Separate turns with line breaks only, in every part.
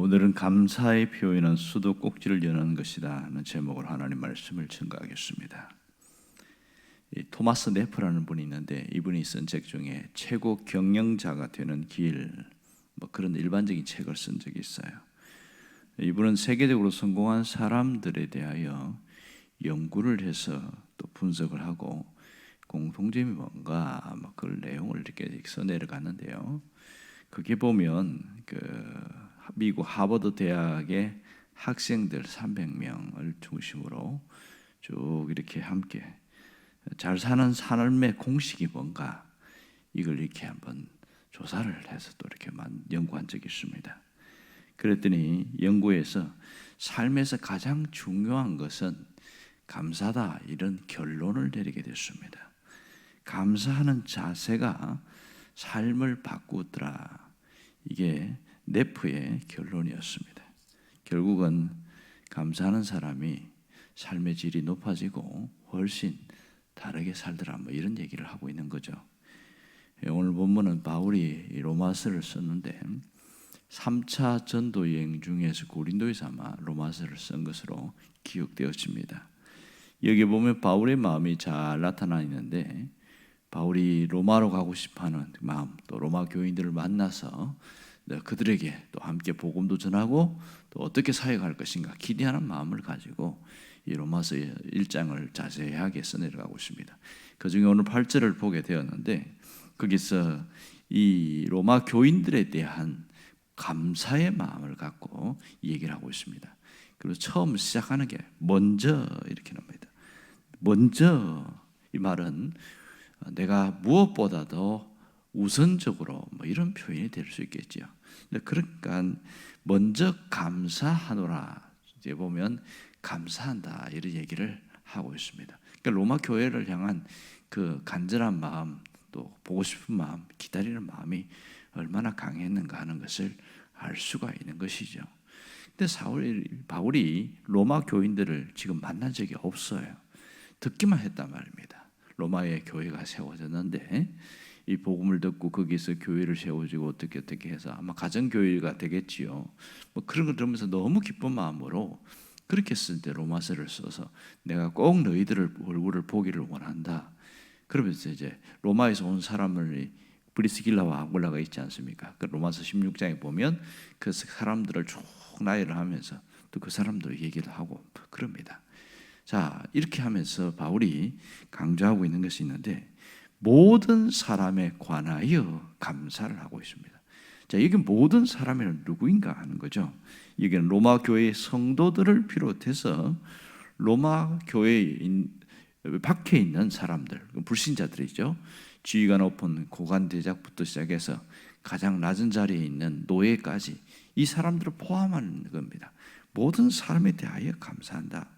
오늘은 감사의 표현은 수도꼭지를 여는 것이다 하는 제목으로 하나님 말씀을 증거하겠습니다. 토마스 네프라는 분이 있는데 이분이 쓴 책 중에 최고 경영자가 되는 길, 그런 일반적인 책을 쓴 적이 있어요. 이분은 세계적으로 성공한 사람들에 대하여 연구를 해서 또 분석을 하고 공통점이 뭔가 그 내용을 이렇게 써내려가는데요. 그게 보면 미국 하버드 대학의 학생들 300명을 중심으로 쭉 이렇게 함께 잘 사는 삶의 공식이 뭔가 이걸 이렇게 한번 조사를 해서 또 이렇게 연구한 적이 있습니다. 그랬더니 연구에서 삶에서 가장 중요한 것은 감사다, 이런 결론을 내리게 됐습니다. 감사하는 자세가 삶을 바꾸더라. 이게 네프의 결론이었습니다. 결국은 감사하는 사람이 삶의 질이 높아지고 훨씬 다르게 살더라, 이런 얘기를 하고 있는 거죠. 오늘 본문은 바울이 로마서를 썼는데 3차 전도 여행 중에서 고린도에서 아마 로마서를 쓴 것으로 기억되었습니다. 여기 보면 바울의 마음이 잘 나타나 있는데, 바울이 로마로 가고 싶어하는 마음, 또 로마 교인들을 만나서 그들에게 또 함께 복음도 전하고 또 어떻게 사역할 것인가 기대하는 마음을 가지고 이 로마서 1장을 자세하게 써내려가고 있습니다. 그 중에 오늘 8절을 보게 되었는데, 거기서 이 로마 교인들에 대한 감사의 마음을 갖고 얘기를 하고 있습니다. 그리고 처음 시작하는 게 먼저 이렇게 나옵니다. 먼저, 이 말은 내가 무엇보다도 우선적으로 이런 표현이 될 수 있겠죠. 그러니까 먼저 감사하노라, 이제 보면 감사한다, 이런 얘기를 하고 있습니다. 그러니까 로마 교회를 향한 그 간절한 마음, 또 보고 싶은 마음, 기다리는 마음이 얼마나 강했는가 하는 것을 알 수가 있는 것이죠. 근데 바울이 로마 교인들을 지금 만난 적이 없어요. 듣기만 했단 말입니다. 로마의 교회가 세워졌는데 이 복음을 듣고 거기서 교회를 세워지고 어떻게 해서 아마 가정교회가 되겠지요. 그런 걸 들으면서 너무 기쁜 마음으로 그렇게 쓸 때 로마서를 써서 내가 꼭 너희들을 얼굴을 보기를 원한다. 그러면서 이제 로마에서 온 사람을 브리스길라와 아굴라가 있지 않습니까? 그 로마서 16장에 보면 그 사람들을 쭉 나열을 하면서 또 그 사람들 얘기를 하고 그럽니다. 자, 이렇게 하면서 바울이 강조하고 있는 것이 있는데, 모든 사람에 관하여 감사를 하고 있습니다. 자, 여기 모든 사람이란 누구인가 하는 거죠. 여기는 로마 교회의 성도들을 비롯해서 로마 교회 밖에 있는 사람들, 불신자들이죠. 지위가 높은 고관 대작부터 시작해서 가장 낮은 자리에 있는 노예까지 이 사람들을 포함하는 겁니다. 모든 사람에 대하여 감사한다.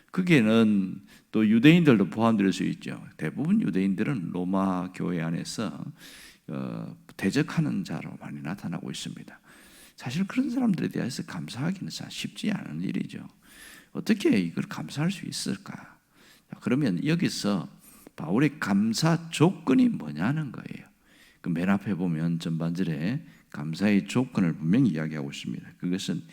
거기에는 또 유대인들도 포함될 수 있죠. 대부분 유대인들은 로마 교회 안에서 대적하는 자로 많이 나타나고 있습니다. 사실 그런 사람들에 대해서 감사하기는 쉽지 않은 일이죠. 어떻게 이걸 감사할 수 있을까? 그러면 여기서 바울의 감사 조건이 뭐냐는 거예요. 그 맨 앞에 보면 전반절에 감사의 조건을 분명히 이야기하고 있습니다. 그것은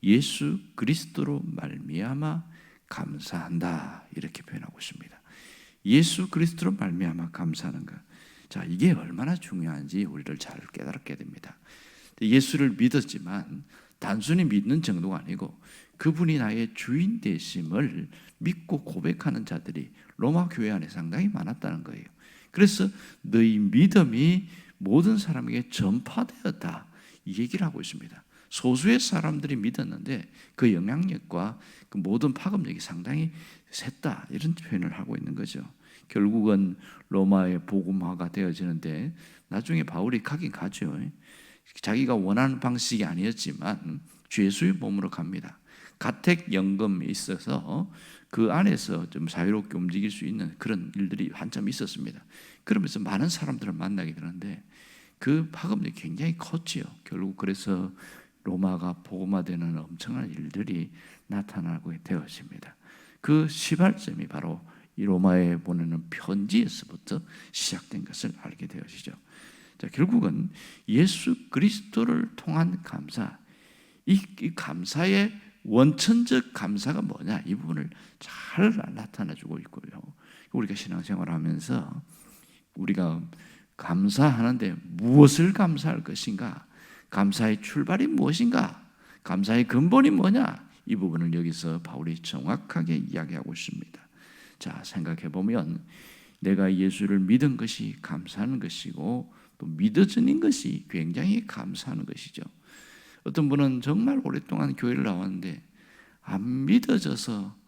예수 그리스도로 말미암아 감사한다, 이렇게 표현하고 있습니다. 예수 그리스도로 말미암아 감사하는 것. 자, 이게 얼마나 중요한지 우리를 잘 깨달게 됩니다. 예수를 믿었지만 단순히 믿는 정도가 아니고 그분이 나의 주인 되심을 믿고 고백하는 자들이 로마 교회 안에 상당히 많았다는 거예요. 그래서 너희 믿음이 모든 사람에게 전파되었다, 이 얘기를 하고 있습니다. 소수의 사람들이 믿었는데 그 영향력과 그 모든 파급력이 상당히 셌다, 이런 표현을 하고 있는 거죠. 결국은 로마의 복음화가 되어지는데 나중에 바울이 가긴 가죠. 자기가 원하는 방식이 아니었지만 죄수의 몸으로 갑니다. 가택연금이 있어서 그 안에서 좀 자유롭게 움직일 수 있는 그런 일들이 한참 있었습니다. 그러면서 많은 사람들을 만나게 되는데 그 파급력이 굉장히 컸지요. 결국 그래서 로마가 복음화되는 엄청난 일들이 나타나고 되었습니다. 그 시발점이 바로 이 로마에 보내는 편지에서부터 시작된 것을 알게 되어지죠. 자, 결국은 예수 그리스도를 통한 감사, 이 감사의 원천적 감사가 뭐냐, 이 부분을 잘 나타내주고 있고요. 우리가 신앙생활을 하면서 우리가 감사하는데 무엇을 감사할 것인가, 감사의 출발이 무엇인가, 감사의 근본이 뭐냐, 이 부분을 여기서 바울이 정확하게 이야기하고 있습니다. 자, 생각해 보면 내가 예수를 믿은 것이 감사하는 것이고 또 믿어지는 것이 굉장히 감사하는 것이죠. 어떤 분은 정말 오랫동안 교회를 나왔는데 안 믿어져서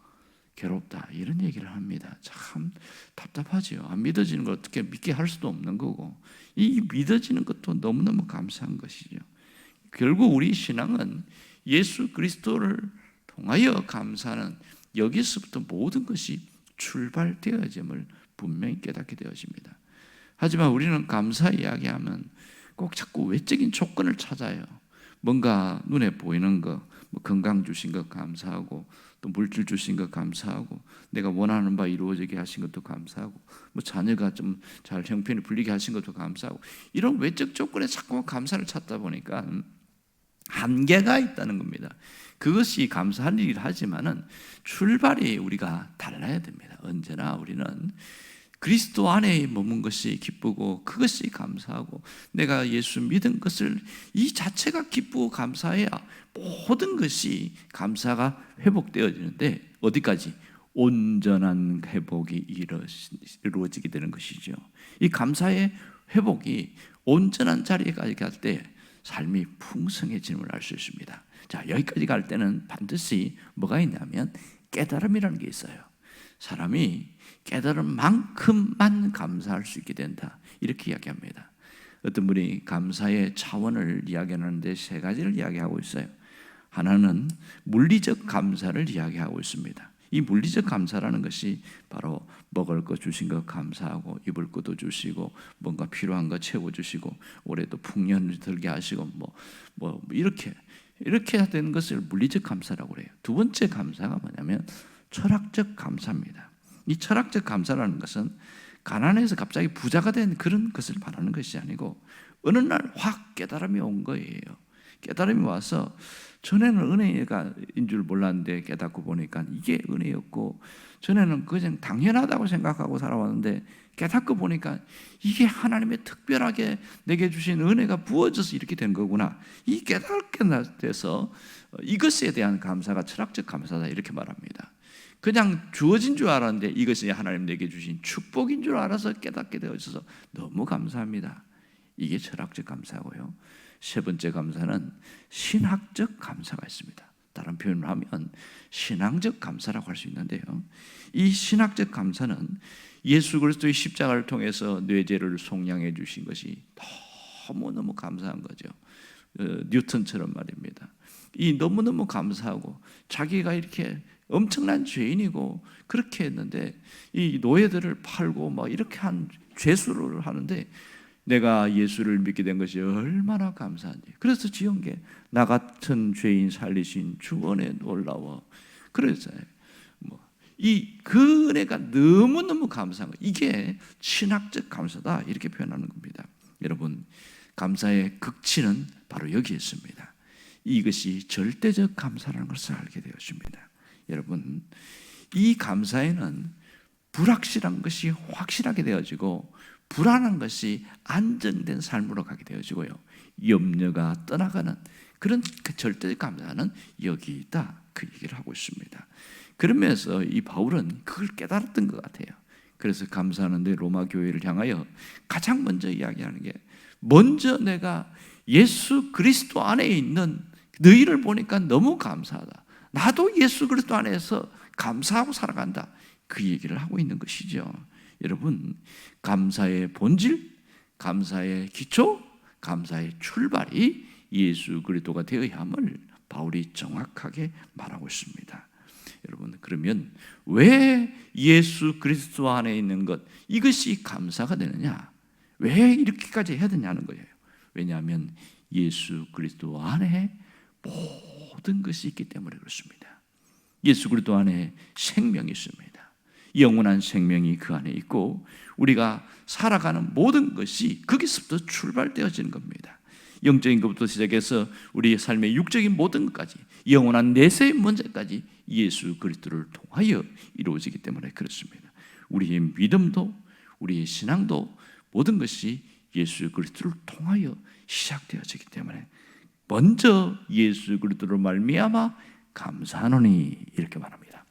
괴롭다, 이런 얘기를 합니다. 참 답답하죠. 안 믿어지는 걸 어떻게 믿게 할 수도 없는 거고, 이 믿어지는 것도 너무너무 감사한 것이죠. 결국 우리 신앙은 예수 그리스도를 통하여 감사하는, 여기서부터 모든 것이 출발되어짐을 분명히 깨닫게 되어집니다. 하지만 우리는 감사 이야기하면 꼭 자꾸 외적인 조건을 찾아요. 뭔가 눈에 보이는 거, 뭐 건강 주신 것 감사하고, 또 물질 주신 것 감사하고, 내가 원하는 바 이루어지게 하신 것도 감사하고, 뭐 자녀가 좀 잘 형편이 풀리게 하신 것도 감사하고, 이런 외적 조건에 자꾸 감사를 찾다 보니까 한계가 있다는 겁니다. 그것이 감사할 일이라 하지만은 출발이 우리가 달라야 됩니다. 언제나 우리는 그리스도 안에 머문 것이 기쁘고 그것이 감사하고, 내가 예수 믿은 것을 이 자체가 기쁘고 감사해야 모든 것이 감사가 회복되어지는데, 어디까지? 온전한 회복이 이루어지게 되는 것이죠. 이 감사의 회복이 온전한 자리에까지 갈 때 삶이 풍성해짐을 알 수 있습니다. 자, 여기까지 갈 때는 반드시 뭐가 있냐면 깨달음이라는 게 있어요. 사람이 깨달은 만큼만 감사할 수 있게 된다, 이렇게 이야기합니다. 어떤 분이 감사의 차원을 이야기하는데 세 가지를 이야기하고 있어요. 하나는 물리적 감사를 이야기하고 있습니다. 이 물리적 감사라는 것이 바로 먹을 것 주신 것 감사하고, 입을 것도 주시고, 뭔가 필요한 거 채워주시고, 올해도 풍년을 들게 하시고, 이렇게 된 것을 물리적 감사라고 그래요. 두 번째 감사가 뭐냐면 철학적 감사입니다. 이 철학적 감사라는 것은 가난해서 갑자기 부자가 된 그런 것을 바라는 것이 아니고, 어느 날 확 깨달음이 온 거예요. 깨달음이 와서, 전에는 은혜인 줄 몰랐는데 깨닫고 보니까 이게 은혜였고, 전에는 그냥 당연하다고 생각하고 살아왔는데 깨닫고 보니까 이게 하나님의 특별하게 내게 주신 은혜가 부어져서 이렇게 된 거구나, 이 깨닫게 돼서 이것에 대한 감사가 철학적 감사다, 이렇게 말합니다. 그냥 주어진 줄 알았는데 이것이 하나님 내게 주신 축복인 줄 알아서 깨닫게 되어져서 너무 감사합니다. 이게 철학적 감사고요. 세 번째 감사는 신학적 감사가 있습니다. 다른 표현을 하면 신앙적 감사라고 할 수 있는데요, 이 신학적 감사는 예수 그리스도의 십자가를 통해서 뇌 죄를 속량해 주신 것이 너무너무 감사한 거죠. 뉴턴처럼 말입니다. 이 너무너무 감사하고, 자기가 이렇게 엄청난 죄인이고 그렇게 했는데 이 노예들을 팔고 막 이렇게 한 죄수를 하는데 내가 예수를 믿게 된 것이 얼마나 감사한지. 그래서 지은 게 나 같은 죄인 살리신 주 은혜 놀라워. 그래서 그 은혜가 너무너무 감사한 거, 이게 신학적 감사다, 이렇게 표현하는 겁니다. 여러분, 감사의 극치는 바로 여기에 있습니다. 이것이 절대적 감사라는 것을 알게 되었습니다. 여러분, 이 감사에는 불확실한 것이 확실하게 되어지고, 불안한 것이 안정된 삶으로 가게 되어지고요, 염려가 떠나가는 그런 절대적 감사는 여기 있다, 그 얘기를 하고 있습니다. 그러면서 이 바울은 그걸 깨달았던 것 같아요. 그래서 감사하는데 로마 교회를 향하여 가장 먼저 이야기하는 게, 먼저 내가 예수 그리스도 안에 있는 너희를 보니까 너무 감사하다, 나도 예수 그리스도 안에서 감사하고 살아간다, 그 얘기를 하고 있는 것이죠. 여러분, 감사의 본질, 감사의 기초, 감사의 출발이 예수 그리스도가 되어야 함을 바울이 정확하게 말하고 있습니다. 여러분, 그러면 왜 예수 그리스도 안에 있는 것, 이것이 감사가 되느냐, 왜 이렇게까지 해야 되냐는 거예요. 왜냐하면 예수 그리스도 안에 모든 것이 있기 때문에 그렇습니다. 예수 그리스도 안에 생명이 있습니다. 영원한 생명이 그 안에 있고, 우리가 살아가는 모든 것이 거기서부터 출발되어지는 겁니다. 영적인 것부터 시작해서 우리의 삶의 육적인 모든 것까지, 영원한 내세의 문제까지 예수 그리스도를 통하여 이루어지기 때문에 그렇습니다. 우리의 믿음도 우리의 신앙도 모든 것이 예수 그리스도를 통하여 시작되어지기 때문에 먼저 예수 그리스도로 말미암아 감사하노니 이렇게 말합니다.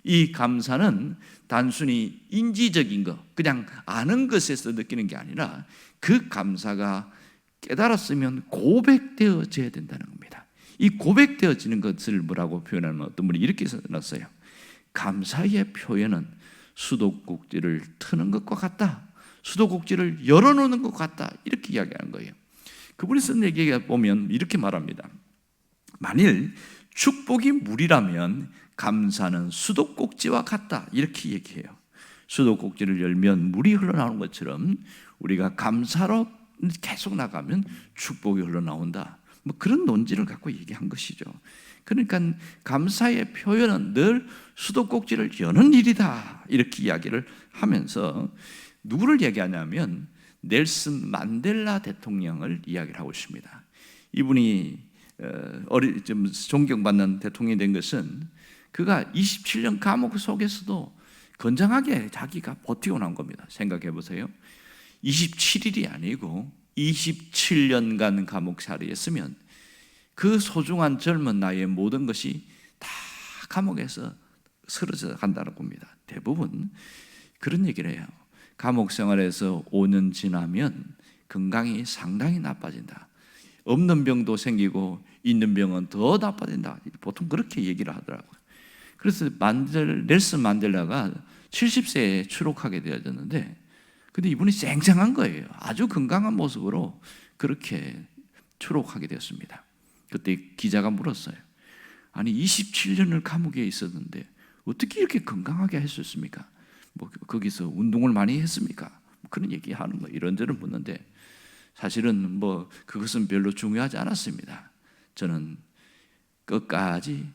이 감사는 단순히 인지적인 것, 그냥 아는 것에서 느끼는 게 아니라 그 감사가 깨달았으면 고백되어져야 된다는 겁니다. 이 고백되어지는 것을 뭐라고 표현하면 어떤 분이 이렇게 써놨어요. 감사의 표현은 수도꼭지를 트는 것과 같다, 수도꼭지를 열어놓는 것 같다, 이렇게 이야기하는 거예요. 그분이 쓴 얘기가 보면 이렇게 말합니다. 만일 축복이 물이라면 감사는 수도꼭지와 같다, 이렇게 얘기해요. 수도꼭지를 열면 물이 흘러나오는 것처럼 우리가 감사로 계속 나가면 축복이 흘러나온다, 뭐 그런 논지를 갖고 얘기한 것이죠. 그러니까 감사의 표현은 늘 수도꼭지를 여는 일이다, 이렇게 이야기를 하면서 누구를 얘기하냐면 넬슨 만델라 대통령을 이야기를 하고 있습니다. 이분이 좀 존경받는 대통령이 된 것은 그가 27년 감옥 속에서도 건장하게 자기가 버티고 나온 겁니다. 생각해 보세요. 27일이 아니고 27년간 감옥살이 했으면 그 소중한 젊은 나이의 모든 것이 다 감옥에서 쓰러져 간다는 겁니다. 대부분 그런 얘기를 해요. 감옥 생활에서 5년 지나면 건강이 상당히 나빠진다. 없는 병도 생기고 있는 병은 더 나빠진다. 보통 그렇게 얘기를 하더라고요. 그래서 넬슨 만델라가 70세에 추록하게 되어졌는데, 근데 이분이 쌩쌩한 거예요. 아주 건강한 모습으로 그렇게 추록하게 되었습니다. 그때 기자가 물었어요. 아니 27년을 감옥에 있었는데 어떻게 이렇게 건강하게 했었습니까? 뭐 거기서 운동을 많이 했습니까? 그런 얘기하는 거, 이런저런 묻는데 사실은 뭐 그것은 별로 중요하지 않았습니다. 저는 끝까지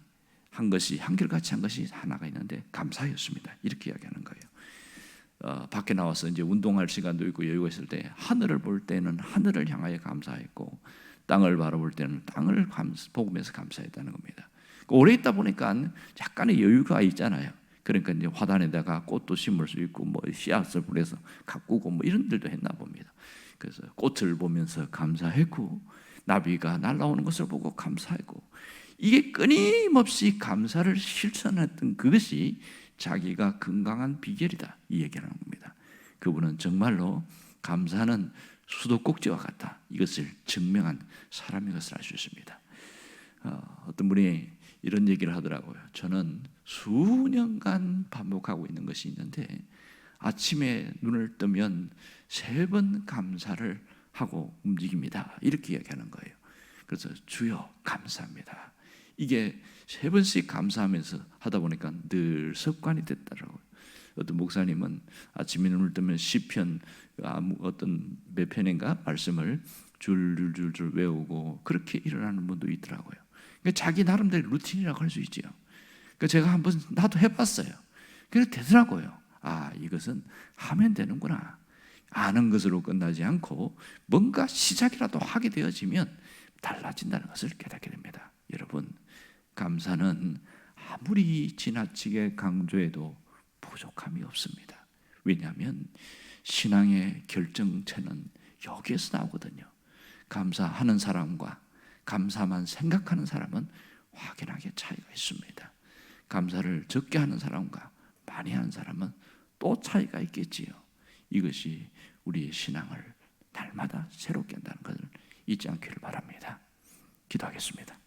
한 것이, 한결같이 한 것이 하나가 있는데 감사였습니다. 이렇게 이야기하는 거예요. 밖에 나와서 이제 운동할 시간도 있고 여유가 있을 때 하늘을 볼 때는 하늘을 향하여 감사했고, 땅을 바라볼 때는 땅을 보면서 감사했다는 겁니다. 오래 있다 보니까 약간의 여유가 있잖아요. 그러니까 이제 화단에다가 꽃도 심을 수 있고, 뭐 씨앗을 뿌려서 가꾸고 뭐 이런 일도 했나 봅니다. 그래서 꽃을 보면서 감사했고, 나비가 날아오는 것을 보고 감사했고, 이게 끊임없이 감사를 실천했던 그것이 자기가 건강한 비결이다, 이 얘기를 하는 겁니다. 그분은 정말로 감사는 수도꼭지와 같다, 이것을 증명한 사람인 것을 알 수 있습니다. 어떤 분이 이런 얘기를 하더라고요. 저는 수년간 반복하고 있는 것이 있는데 아침에 눈을 뜨면 3번 감사를 하고 움직입니다, 이렇게 이야기하는 거예요. 그래서 주여 감사합니다, 이게 3번씩 감사하면서 하다 보니까 늘 습관이 됐더라고요. 어떤 목사님은 아침에 눈을 뜨면 시편 어떤 몇 편인가 말씀을 줄줄줄 외우고 그렇게 일어나는 분도 있더라고요. 그러니까 자기 나름대로 루틴이라고 할 수 있죠. 그러니까 제가 한번 나도 해봤어요. 그래서 되더라고요. 아, 이것은 하면 되는구나. 아는 것으로 끝나지 않고 뭔가 시작이라도 하게 되어지면 달라진다는 것을 깨닫게 됩니다. 여러분, 감사는 아무리 지나치게 강조해도 부족함이 없습니다. 왜냐하면 신앙의 결정체는 여기에서 나오거든요. 감사하는 사람과 감사만 생각하는 사람은 확연하게 차이가 있습니다. 감사를 적게 하는 사람과 많이 하는 사람은 또 차이가 있겠지요. 이것이 우리의 신앙을 날마다 새롭게 한다는 것을 잊지 않기를 바랍니다. 기도하겠습니다.